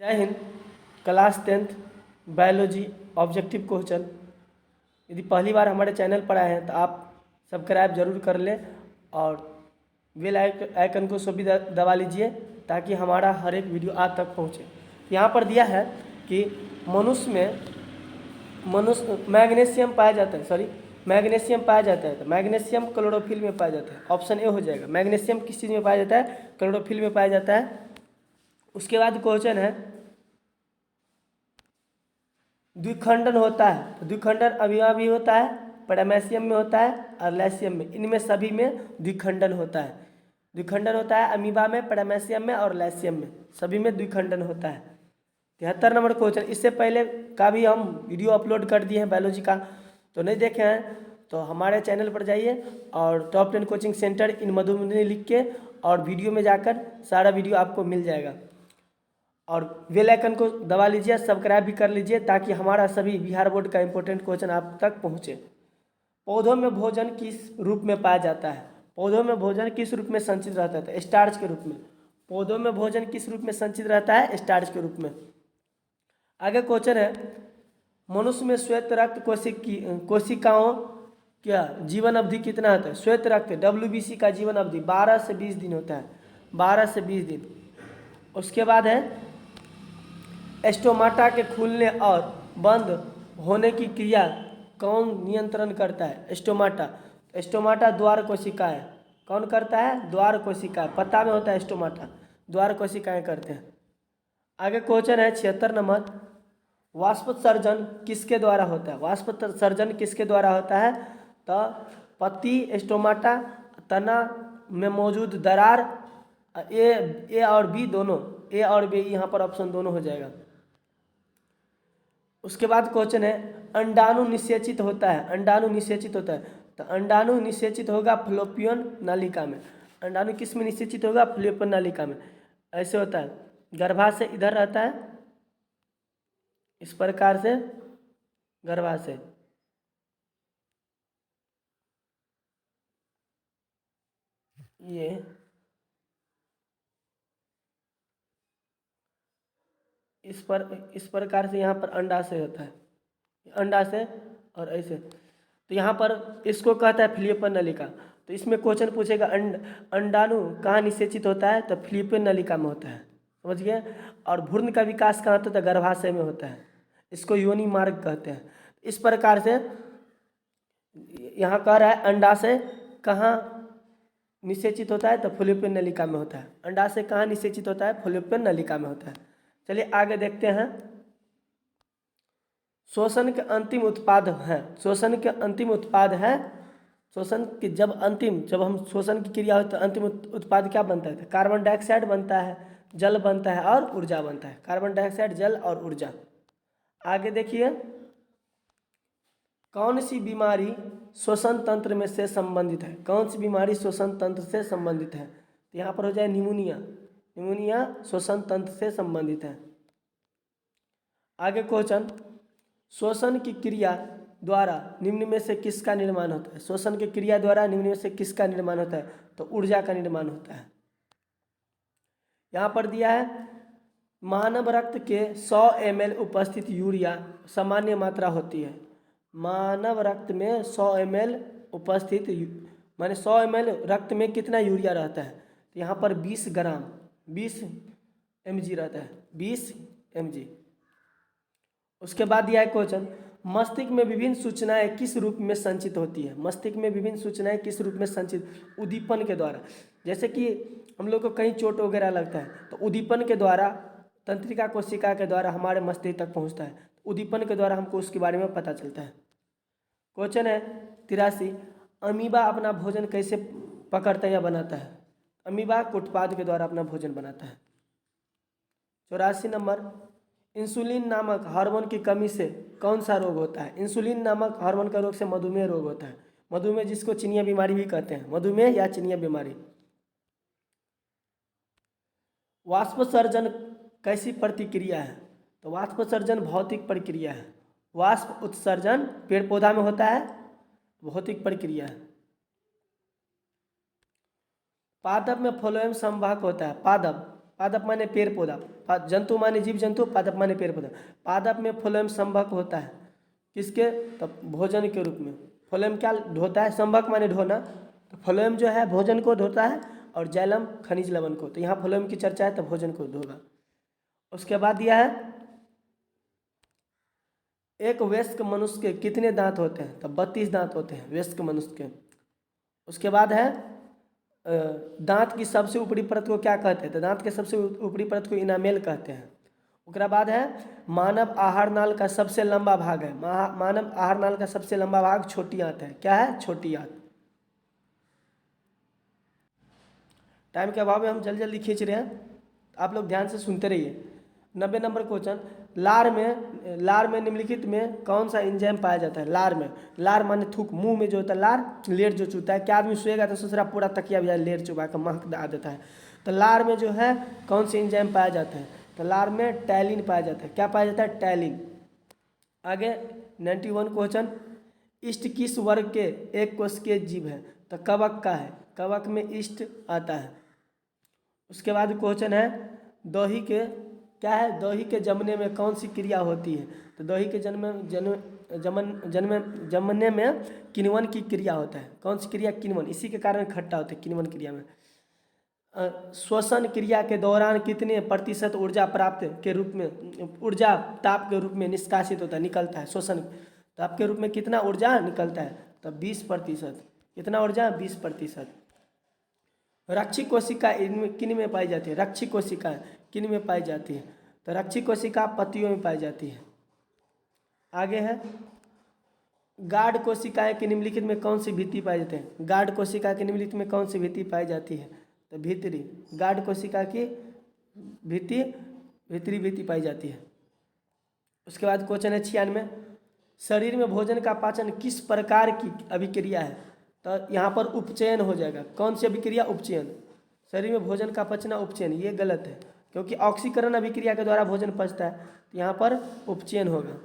जय Hind. Class 10th biology objective question. यदि पहली बार हमारे चैनल पर आए हैं तो आप सब्सक्राइब जरूर कर लें और बेल आइकन को सभी दबा लीजिए ताकि हमारा हर एक वीडियो आप तक पहुँचे। यहाँ पर दिया है कि मनुष्य मैग्नीशियम पाया जाता है, मैग्नीशियम पाया जाता है। तो मैग्नीशियम क्लोरोफिल में पाया जाता है, ऑप्शन ए हो जाएगा। मैग्नीशियम किस चीज़ में पाया जाता है? क्लोरोफिल में पाया जाता है। उसके बाद क्वेश्चन है द्विखंडन होता है तो द्विखंडन अमीबा भी होता है, पैरामीशियम में होता है और लैसियम में, इनमें सभी में द्विखंडन होता है। द्विखंडन होता है अमीबा में, पैरामीशियम में और लैसियम में, सभी में द्विखंडन होता है। 73 नंबर क्वेश्चन। इससे पहले का भी हम वीडियो अपलोड कर दिए हैं बायोलॉजी का, तो नहीं देखे हैं तो हमारे चैनल पर जाइए और टॉप 10 कोचिंग सेंटर इन मधुबनी लिख के और वीडियो में जाकर सारा वीडियो आपको मिल जाएगा। और बेल आइकन को दबा लीजिए, सब्सक्राइब भी कर लीजिए ताकि हमारा सभी बिहार बोर्ड का इंपॉर्टेंट क्वेश्चन आप तक पहुँचे। पौधों में भोजन किस रूप में पाया जाता है? पौधों में भोजन किस रूप में संचित रहता है? स्टार्च के रूप में। पौधों में भोजन किस रूप में संचित रहता है? स्टार्च के रूप में। आगे क्वेश्चन है मनुष्य में श्वेत रक्त कोशिकाओं क्या जीवन अवधि कितना होता है? श्वेत रक्त WBC का जीवन अवधि 12 से 20 दिन होता है, 12 से 20 दिन। उसके बाद है एस्टोमाटा के खुलने और बंद होने की क्रिया कौन नियंत्रण करता है? एस्टोमाटा द्वार कोशिकाएं। कौन करता है? द्वार कोशिकाएं। पत्ता में होता है एस्टोमाटा, द्वार कोशिकाएं करते हैं। आगे क्वेश्चन है 76 नंबर। वाष्पोत्सर्जन किसके द्वारा होता है? वाष्पोत्सर्जन किसके द्वारा होता है? तो पत्ती, एस्टोमाटा, तना में मौजूद दरार, ए और बी दोनों, ए और बी यहाँ पर ऑप्शन दोनों हो जाएगा। उसके बाद क्वेश्चन है अंडाणु निषेचित होता है, अंडाणु निषेचित होता है तो अंडाणु निषेचित होगा फ्लोपियन नालिका में। अंडाणु किस में निषेचित होगा? फ्लोपियन नालिका में। ऐसे होता है, गर्भाशय इधर रहता है, इस प्रकार से गर्भाशय, ये इस प्रकार से यहाँ पर अंडाशय होता है, अंडाशय और ऐसे। तो यहाँ पर इसको कहता है फ्लोपियन नलिका। तो इसमें क्वेश्चन पूछेगा अंडाणु कहाँ निषेचित होता है? तो फ्लोपियन नलिका में होता है, समझ गए। और भ्रूण का विकास कहाँ होता है? तो गर्भाशय में होता है, इसको योनि मार्ग कहते हैं। इस प्रकार से यहाँ कह रहा है अंडाशय कहाँ निषेचित होता है? तो फ्लोपियन नलिका में होता है। अंडाशय कहाँ निषेचित होता है? फ्लोपियन नलिका में होता है। चलिए आगे देखते हैं। श्वसन के अंतिम उत्पाद है, श्वसन के अंतिम उत्पाद है, श्वसन की जब हम श्वसन की क्रिया हो तो अंतिम उत्पाद क्या बनता है? कार्बन डाइऑक्साइड बनता है, जल बनता है और ऊर्जा बनता है। कार्बन डाइऑक्साइड, जल और ऊर्जा। आगे देखिए कौन सी बीमारी श्वसन तंत्र में से संबंधित है? कौन सी बीमारी श्वसन तंत्र से संबंधित है? तो यहाँ पर हो जाए निमोनिया, निमोनिया श्वसन तंत्र से संबंधित है। आगे क्वेश्चन श्वसन की क्रिया द्वारा निम्न में से किसका निर्माण होता है? श्वसन की क्रिया द्वारा निम्न में से किसका निर्माण होता है? तो ऊर्जा का निर्माण होता है। यहाँ पर दिया है मानव रक्त के 100 ml उपस्थित यूरिया सामान्य मात्रा होती है। मानव रक्त में 100 ml उपस्थित माने 100 ml रक्त में कितना यूरिया रहता है? तो यहाँ पर 20 ग्राम, 20 mg रहता है, 20 mg। उसके बाद दिया है क्वेश्चन मस्तिष्क में विभिन्न सूचनाएं किस रूप में संचित होती है? मस्तिष्क में विभिन्न सूचनाएं किस रूप में संचित? उद्दीपन के द्वारा। जैसे कि हम लोग को कहीं चोट वगैरह लगता है तो उद्दीपन के द्वारा, तंत्रिका कोशिका के द्वारा हमारे मस्तिष्क तक पहुंचता है। उद्दीपन के द्वारा हमको उसके बारे में पता चलता है। क्वेश्चन है 83 अमीबा अपना भोजन कैसे पकड़ता है या बनाता है? अमीबा कुटपाद के द्वारा अपना भोजन बनाता है। 84 नंबर इंसुलिन नामक हार्मोन की कमी से कौन सा रोग होता है? इंसुलिन नामक हार्मोन का रोग से मधुमेह रोग होता है। मधुमेह जिसको चिनिया बीमारी भी कहते हैं, मधुमेह या चिनिया बीमारी। वाष्पोत्सर्जन कैसी प्रतिक्रिया है? तो वाष्पोत्सर्जन भौतिक प्रक्रिया है। वाष्प उत्सर्जन पेड़ पौधा में होता है, भौतिक प्रक्रिया है। पादप में फ्लोएम संवाहक होता है। पादप पादप माने पेड़ पौधा, जंतु माने जीव जंतु, पादप माने पेड़ पौधा। पादप में फ्लोएम संभक होता है, किसके? तो भोजन के रूप में। फ्लोएम क्या ढोता है? संभक माने ढोना, तो फ्लोएम जो है भोजन को ढोता है और जाइलम खनिज लवण को। तो यहाँ फ्लोएम की चर्चा है तो भोजन को ढोगा। उसके बाद दिया है एक वयस्क मनुष्य के कितने दांत होते हैं? तो 32 दांत होते हैं वयस्क मनुष्य के। उसके बाद है दांत की सबसे ऊपरी परत को क्या कहते हैं? तो दांत के सबसे ऊपरी परत को इनामेल कहते हैं। उसके बाद है मानव आहार नाल का सबसे लंबा भाग है। मानव आहार नाल का सबसे लंबा भाग छोटी आंत है। क्या है? छोटी आंत। टाइम के अभाव में हम जल्दी जल्दी खींच रहे हैं, आप लोग ध्यान से सुनते रहिए। 90 नंबर क्वेश्चन, लार में निम्नलिखित में कौन सा एंजाइम पाया जाता है? लार माने थूक, मुंह में जो होता है लार, लेर जो चूता है। क्या आदमी सोएगा तो दूसरा पूरा तकिया भी लेर चुबा कर महक आ देता है। तो लार में जो है कौन सी एंजाइम पाया जाता है? तो लार में टैलिन पाया जाता है। क्या पाया जाता है? टैलिन। आगे 91 क्वेश्चन, इष्ट किस वर्ग के एक कोशिकीय जीव है? तो कवक का है, कवक में इष्ट आता है। उसके बाद क्वेश्चन है दही के क्या है? दही के जमने में कौन सी क्रिया होती है? तो दही के जमने में किण्वन की क्रिया होता है। कौन सी क्रिया? किण्वन। इसी के कारण खट्टा होता है किण्वन क्रिया में। श्वसन क्रिया के दौरान कितने प्रतिशत ऊर्जा प्राप्त के रूप में, ऊर्जा ताप के रूप में निष्कासित होता है, निकलता है? श्वसन ताप के रूप में कितना ऊर्जा निकलता है? तो 20%। कितना ऊर्जा? 20%। रक्षी कोशिका किन में पाई जाती है? रक्षी कोशिका किन में पाई जाती है? तो रक्षी कोशिका पत्तियों में पाई जाती है। आगे है गार्ड कोशिकाएं की निम्नलिखित में कौन सी भित्ति पाई जाती है? गार्ड कोशिका की निम्नलिखित में कौन सी भित्ति पाई जाती है? तो भीतरी, गार्ड कोशिका की भीतरी भित्ति पाई जाती है। उसके बाद क्वेश्चन है 96, शरीर में भोजन का पाचन किस प्रकार की अभिक्रिया है? तो यहाँ पर उपचयन हो जाएगा। कौन सी अभिक्रिया? उपचयन। शरीर में भोजन का पचना उपचयन, ये गलत है क्योंकि ऑक्सीकरण अभिक्रिया के द्वारा भोजन पचता है, तो यहाँ पर उपचयन होगा।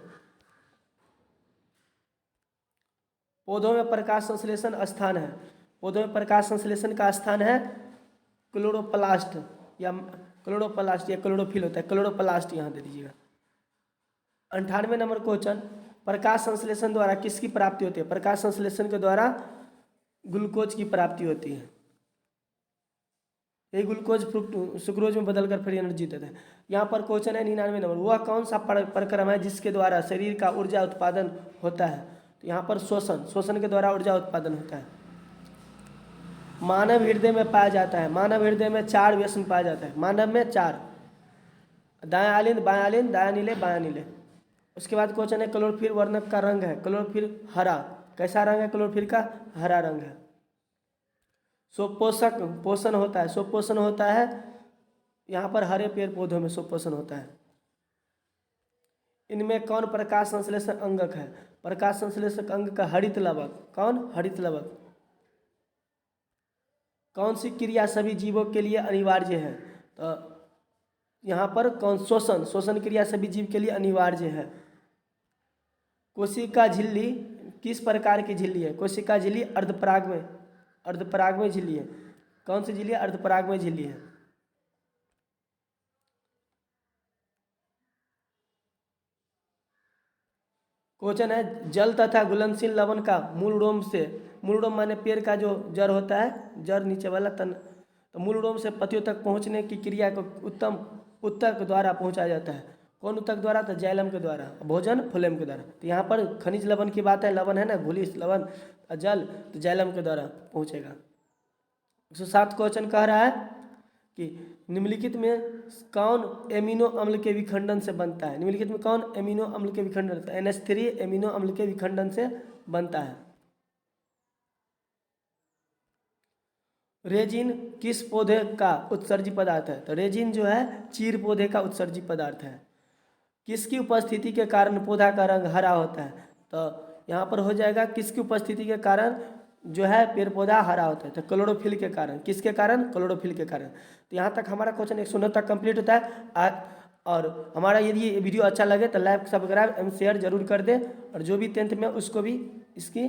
पौधों में प्रकाश संश्लेषण स्थान है, पौधों में प्रकाश संश्लेषण का स्थान है क्लोरोप्लास्ट या क्लोरोफिल होता है, क्लोरोप्लास्ट यहाँ दे दीजिएगा। 98 नंबर क्वेश्चन, प्रकाश संश्लेषण द्वारा किसकी प्राप्ति होती है? प्रकाश संश्लेषण के द्वारा ग्लूकोज की प्राप्ति होती है। ये ग्लूकोज सुक्रोज में बदलकर फिर एनर्जी देता है। यहाँ पर क्वेश्चन है 99 नंबर, वह कौन सा प्रक्रम है जिसके द्वारा शरीर का ऊर्जा उत्पादन होता है? तो यहाँ पर श्वसन के द्वारा ऊर्जा उत्पादन होता है। मानव हृदय में पाया जाता है, मानव हृदय में 4 व्यसन पाया जाता है। मानव में 4, दायां आलिंद, बायां आलिंद, दायां नीले, बायां नीले। उसके बाद क्वेश्चन है क्लोरोफिल वर्णक का रंग है, क्लोरोफिल हरा। कैसा रंग है क्लोरोफिल का? हरा रंग है। पोषण होता है, पोषण होता है यहाँ पर हरे पेड़ पौधों में पोषण होता है। इनमें कौन प्रकाश संश्लेषक अंगक है? प्रकाश संश्लेषक अंग का हरित लवक। कौन? हरित लवक। कौन सी क्रिया सभी जीवों के लिए अनिवार्य है? तो यहाँ पर कौन? श्वसन क्रिया सभी जीव के लिए अनिवार्य है। कोशिका झिल्ली किस प्रकार की झिल्ली है? कोशिका झिल्ली अर्धपराग में झिल्ली है। कौन सी झिल्ली है? अर्धपराग में झिल्ली है। क्वेश्चन है जल तथा घुलनशील लवण का मूल डोम से, मूल डोम माने पेड़ का जो जड़ होता है, जड़ नीचे वाला तन, तो मूल डोम से पत्तियों तक पहुंचने की क्रिया को उत्तम उत्तक द्वारा पहुंचाया जाता है। कौन उत्तक द्वारा? तो जाइलम के द्वारा, भोजन फ्लोएम के द्वारा। तो यहाँ पर खनिज लवण की बात है, लवण है ना, घुलित लवण, जल, तो जाइलम के द्वारा पहुँचेगा। 107 क्वेश्चन कह रहा है कि निम्नलिखित में कौन एमिनो अम्ल के विखंडन से बनता है? निम्नलिखित में कौन एमिनो अम्ल के विखंडन? NH3 एमिनो अम्ल के विखंडन से बनता है। रेजिन किस पौधे का उत्सर्जी पदार्थ है? तो रेजिन जो है चीड़ पौधे का उत्सर्जी पदार्थ है। किसकी उपस्थिति के कारण पौधा का रंग हरा होता है? तो यहाँ पर हो जाएगा किसकी उपस्थिति के कारण जो है पेड़ पौधा हरा होता है? तो क्लोरोफिल के कारण। किसके कारण? क्लोरोफिल के कारण। तो यहाँ तक हमारा क्वेश्चन 109 तक कंप्लीट होता है। और हमारा यदि ये वीडियो अच्छा लगे तो लाइक, सब्सक्राइब एवं शेयर जरूर कर दें, और जो भी 10th में उसको भी इसकी